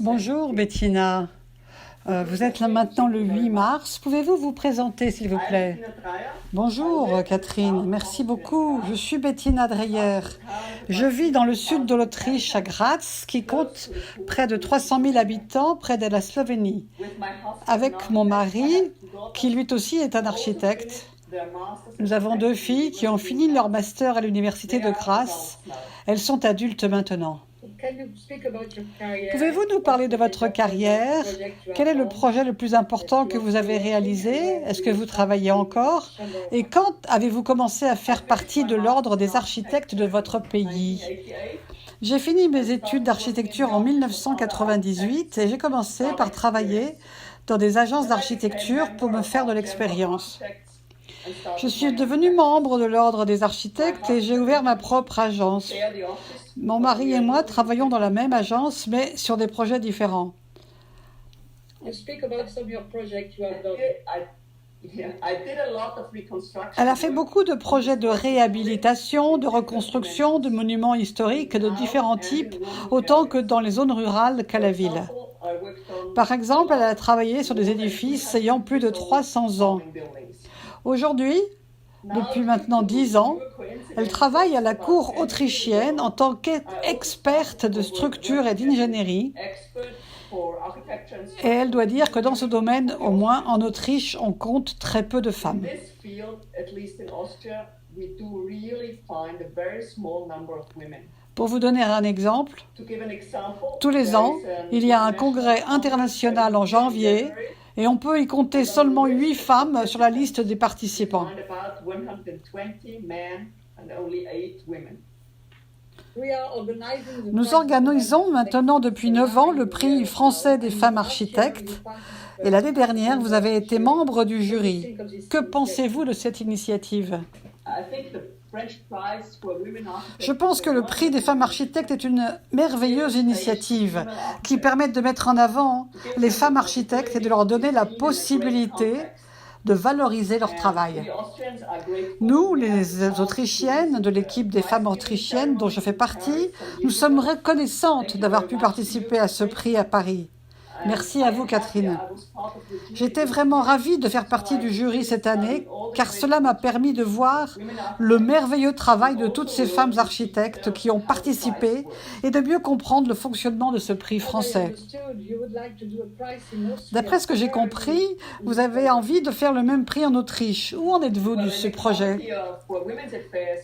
Bonjour Bettina. Vous êtes là maintenant le 8 mars. Pouvez-vous vous présenter s'il vous plaît? Bonjour Catherine, merci beaucoup. Je suis Bettina Dreyer. Je vis dans le sud de l'Autriche, à Graz, qui compte près de 300 000 habitants, près de la Slovénie. Avec mon mari, qui lui aussi est un architecte. Nous avons 2 filles qui ont fini leur master à l'université de Graz. Elles sont adultes maintenant. Pouvez-vous nous parler de votre carrière? Quel est le projet le plus important que vous avez réalisé? Est-ce que vous travaillez encore? Et quand avez-vous commencé à faire partie de l'ordre des architectes de votre pays? J'ai fini mes études d'architecture en 1998 et j'ai commencé par travailler dans des agences d'architecture pour me faire de l'expérience. Je suis devenue membre de l'ordre des architectes et j'ai ouvert ma propre agence. Mon mari et moi travaillons dans la même agence, mais sur des projets différents. Elle a fait beaucoup de projets de réhabilitation, de reconstruction, de monuments historiques de différents types, autant que dans les zones rurales qu'à la ville. Par exemple, elle a travaillé sur des édifices ayant plus de 300 ans. Aujourd'hui, depuis maintenant 10 ans, elle travaille à la cour autrichienne en tant qu'experte de structure et d'ingénierie. Et elle doit dire que dans ce domaine, au moins en Autriche, on compte très peu de femmes. Pour vous donner un exemple, tous les ans, il y a un congrès international en janvier et on peut y compter seulement 8 femmes sur la liste des participants. Nous organisons maintenant depuis 9 ans le prix français des femmes architectes et l'année dernière, vous avez été membre du jury. Que pensez-vous de cette initiative? Je pense que le prix des femmes architectes est une merveilleuse initiative qui permet de mettre en avant les femmes architectes et de leur donner la possibilité de valoriser leur travail. Nous, les Autrichiennes, de l'équipe des femmes autrichiennes dont je fais partie, nous sommes reconnaissantes d'avoir pu participer à ce prix à Paris. Merci à vous, Catherine. J'étais vraiment ravie de faire partie du jury cette année, car cela m'a permis de voir le merveilleux travail de toutes ces femmes architectes qui ont participé et de mieux comprendre le fonctionnement de ce prix français. D'après ce que j'ai compris, vous avez envie de faire le même prix en Autriche. Où en êtes-vous de ce projet?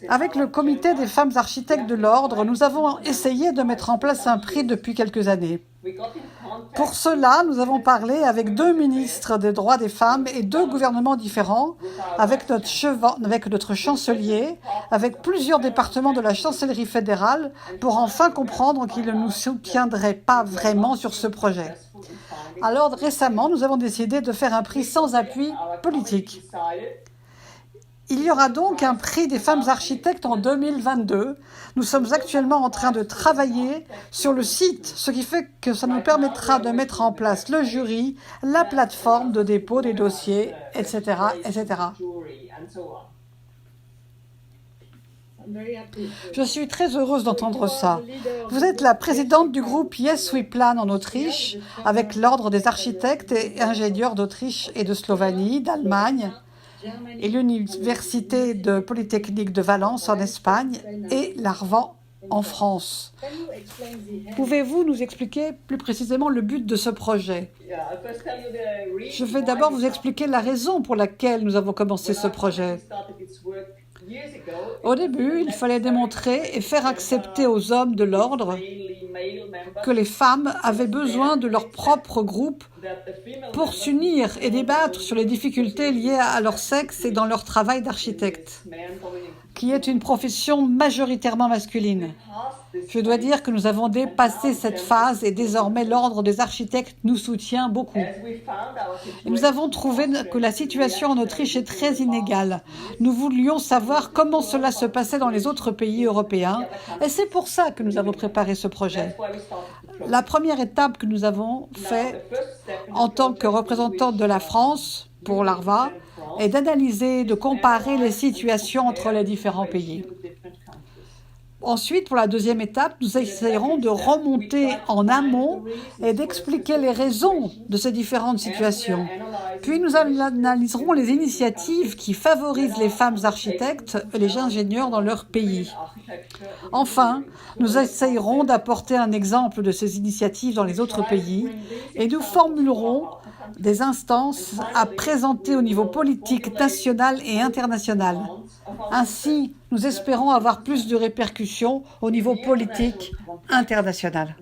Avec le comité des femmes architectes de l'ordre, nous avons essayé de mettre en place un prix depuis quelques années. Pour cela, nous avons parlé avec 2 ministres des droits des femmes et 2 gouvernements différents, avec notre chancelier, avec plusieurs départements de la chancellerie fédérale, pour enfin comprendre qu'ils ne nous soutiendraient pas vraiment sur ce projet. Alors récemment, nous avons décidé de faire un prix sans appui politique. Il y aura donc un prix des femmes architectes en 2022. Nous sommes actuellement en train de travailler sur le site, ce qui fait que ça nous permettra de mettre en place le jury, la plateforme de dépôt des dossiers, etc., etc. Je suis très heureuse d'entendre ça. Vous êtes la présidente du groupe Yes We Plan en Autriche, avec l'ordre des architectes et ingénieurs d'Autriche et de Slovénie, d'Allemagne, et l'Université de Polytechnique de Valence en Espagne et l'Arvan en France. Pouvez-vous nous expliquer plus précisément le but de ce projet? Je vais d'abord vous expliquer la raison pour laquelle nous avons commencé ce projet. Au début, il fallait démontrer et faire accepter aux hommes de l'ordre que les femmes avaient besoin de leur propre groupe pour s'unir et débattre sur les difficultés liées à leur sexe et dans leur travail d'architecte, qui est une profession majoritairement masculine. Je dois dire que nous avons dépassé cette phase et désormais l'ordre des architectes nous soutient beaucoup. Et nous avons trouvé que la situation en Autriche est très inégale. Nous voulions savoir comment cela se passait dans les autres pays européens et c'est pour ça que nous avons préparé ce projet. La première étape que nous avons faite en tant que représentante de la France pour l'ARVA est d'analyser, de comparer les situations entre les différents pays. Ensuite, pour la deuxième étape, nous essayerons de remonter en amont et d'expliquer les raisons de ces différentes situations. Puis nous analyserons les initiatives qui favorisent les femmes architectes et les ingénieurs dans leur pays. Enfin, nous essayerons d'apporter un exemple de ces initiatives dans les autres pays et nous formulerons des instances à présenter au niveau politique national et international. Ainsi, nous espérons avoir plus de répercussions au niveau politique international.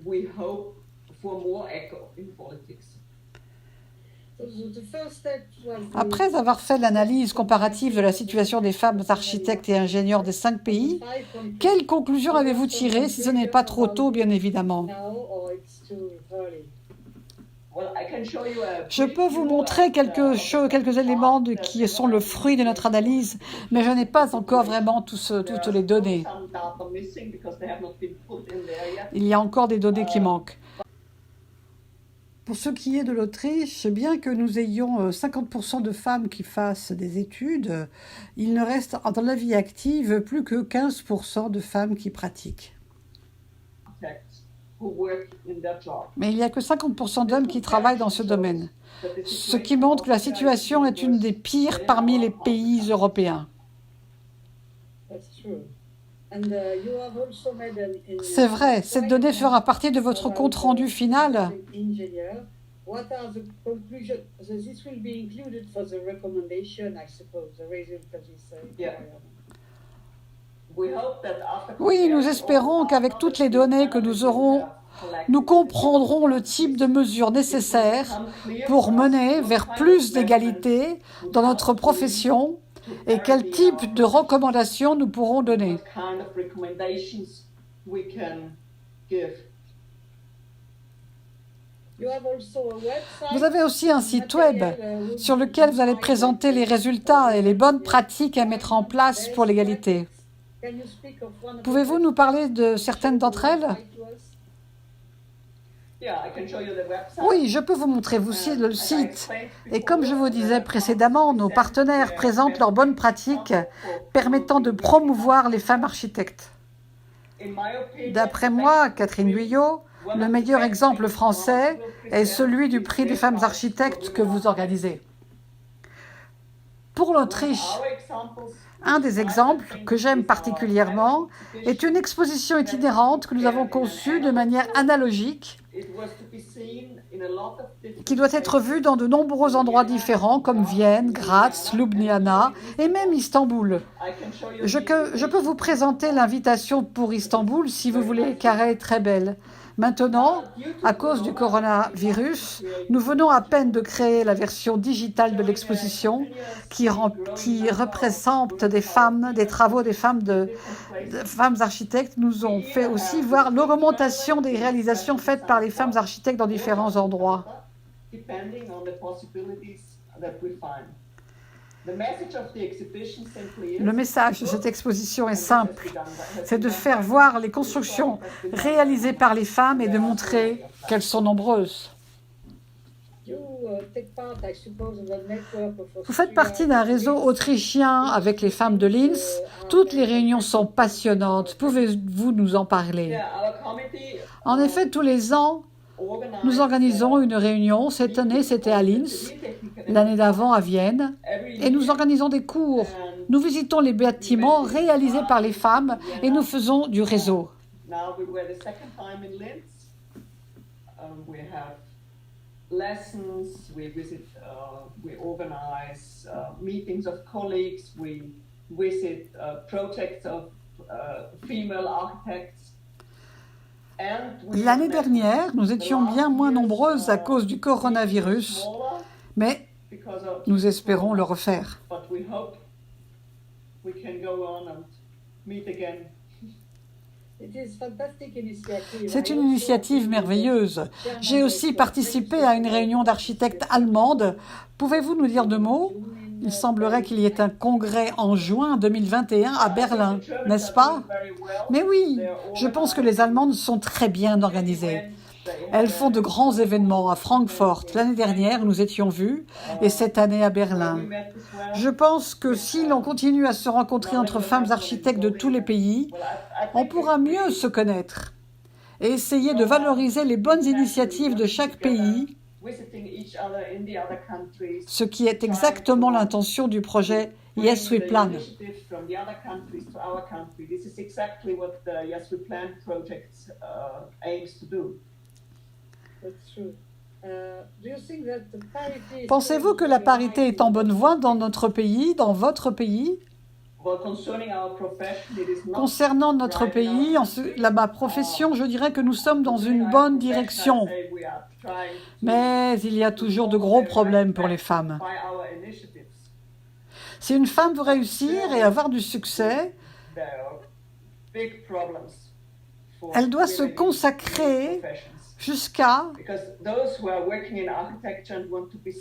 Après avoir fait l'analyse comparative de la situation des femmes architectes et ingénieurs des 5 pays, quelles conclusions avez-vous tirées, si ce n'est pas trop tôt, bien évidemment? Je peux vous montrer quelques éléments qui sont le fruit de notre analyse, mais je n'ai pas encore vraiment toutes les données. Il y a encore des données qui manquent. Pour ce qui est de l'Autriche, bien que nous ayons 50% de femmes qui fassent des études, il ne reste dans la vie active plus que 15% de femmes qui pratiquent. Mais il n'y a que 50% d'hommes qui travaillent dans ce domaine, ce qui montre que la situation est une des pires parmi les pays européens. C'est vrai, cette donnée fera partie de votre compte-rendu final. Oui, nous espérons qu'avec toutes les données que nous aurons, nous comprendrons le type de mesures nécessaires pour mener vers plus d'égalité dans notre profession et quel type de recommandations nous pourrons donner. Vous avez aussi un site web sur lequel vous allez présenter les résultats et les bonnes pratiques à mettre en place pour l'égalité. Pouvez-vous nous parler de certaines d'entre elles? Oui, je peux vous montrer le site. Et comme je vous disais précédemment, nos partenaires présentent leurs bonnes pratiques permettant de promouvoir les femmes architectes. D'après moi, Catherine Guyot, le meilleur exemple français est celui du prix des femmes architectes que vous organisez. Pour l'Autriche, un des exemples que j'aime particulièrement est une exposition itinérante que nous avons conçue de manière analogique, qui doit être vue dans de nombreux endroits différents comme Vienne, Graz, Ljubljana et même Istanbul. Je peux vous présenter l'invitation pour Istanbul si vous voulez, car elle est très belle. Maintenant, à cause du coronavirus, nous venons à peine de créer la version digitale de l'exposition qui représente des travaux des femmes architectes. Nous ont fait aussi voir l'augmentation des réalisations faites par les femmes architectes dans différents endroits. Le message de cette exposition est simple, c'est de faire voir les constructions réalisées par les femmes et de montrer qu'elles sont nombreuses. Vous faites partie d'un réseau autrichien avec les femmes de Linz. Toutes les réunions sont passionnantes. Pouvez-vous nous en parler? En effet, tous les ans, nous organisons une réunion. Cette année, c'était à Linz, l'année d'avant à Vienne, et nous organisons des cours. Nous visitons les bâtiments réalisés par les femmes et nous faisons du réseau. We organize meetings of colleagues, we visit projects of female architects. L'année dernière, nous étions bien moins nombreuses à cause du coronavirus, mais nous espérons le refaire. C'est une initiative merveilleuse. J'ai aussi participé à une réunion d'architectes allemandes. Pouvez-vous nous dire 2 mots? Il semblerait qu'il y ait un congrès en juin 2021 à Berlin, n'est-ce pas? Mais oui, je pense que les Allemandes sont très bien organisées. Elles font de grands événements à Francfort. L'année dernière, nous étions vus, et cette année à Berlin. Je pense que si l'on continue à se rencontrer entre femmes architectes de tous les pays, on pourra mieux se connaître et essayer de valoriser les bonnes initiatives de chaque pays, ce qui est exactement l'intention du projet Yes We Plan. Pensez-vous que la parité est en bonne voie dans notre pays, dans votre pays? Concernant notre pays, ma profession, je dirais que nous sommes dans une bonne direction. Mais il y a toujours de gros problèmes pour les femmes. Si une femme veut réussir et avoir du succès, elle doit se consacrer jusqu'à...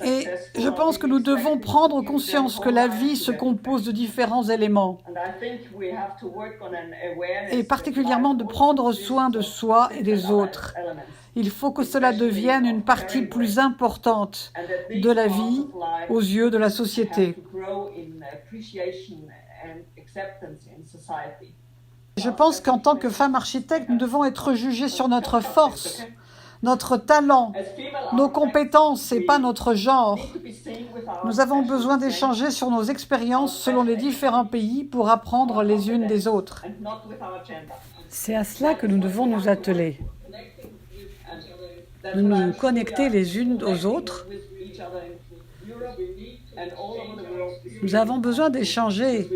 Et je pense que nous devons prendre conscience que la vie se compose de différents éléments. Et particulièrement de prendre soin de soi et des autres. Il faut que cela devienne une partie plus importante de la vie aux yeux de la société. Je pense qu'en tant que femme architecte, nous devons être jugées sur notre force, notre talent, nos compétences et pas notre genre. Nous avons besoin d'échanger sur nos expériences selon les différents pays pour apprendre les unes des autres. C'est à cela que nous devons nous atteler. De nous connecter les unes aux autres. Nous avons besoin d'échanger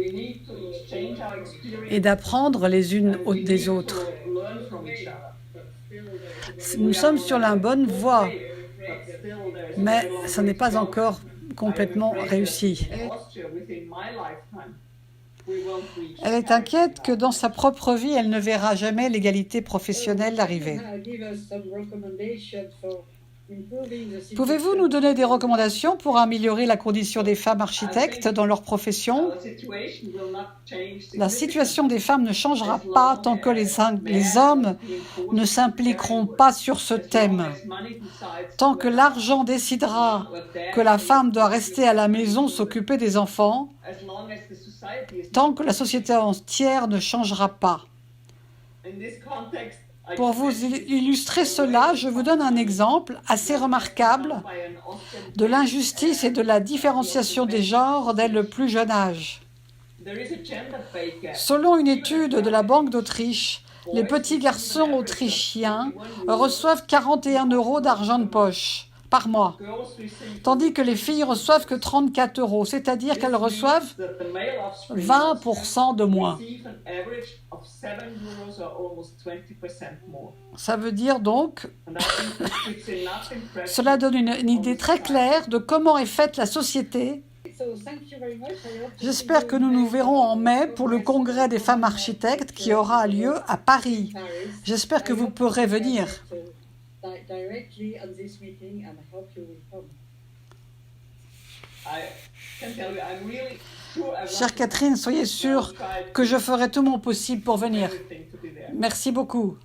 et d'apprendre les unes des autres. Nous sommes sur la bonne voie, mais ce n'est pas encore complètement réussi. Elle est inquiète que dans sa propre vie, elle ne verra jamais l'égalité professionnelle arriver. Pouvez-vous nous donner des recommandations pour améliorer la condition des femmes architectes dans leur profession? La situation des femmes ne changera pas tant que les hommes ne s'impliqueront pas sur ce thème. Tant que l'argent décidera que la femme doit rester à la maison s'occuper des enfants, tant que la société entière ne changera pas. Pour vous illustrer cela, je vous donne un exemple assez remarquable de l'injustice et de la différenciation des genres dès le plus jeune âge. Selon une étude de la Banque d'Autriche, les petits garçons autrichiens reçoivent 41 € d'argent de poche par mois, tandis que les filles reçoivent que 34 €, c'est-à-dire qu'elles reçoivent 20% de moins. Ça veut dire donc, cela donne une idée très claire de comment est faite la société. J'espère que nous nous verrons en mai pour le congrès des femmes architectes qui aura lieu à Paris. J'espère que vous pourrez venir. Chère Catherine, soyez sûre que je ferai tout mon possible pour venir. Merci beaucoup.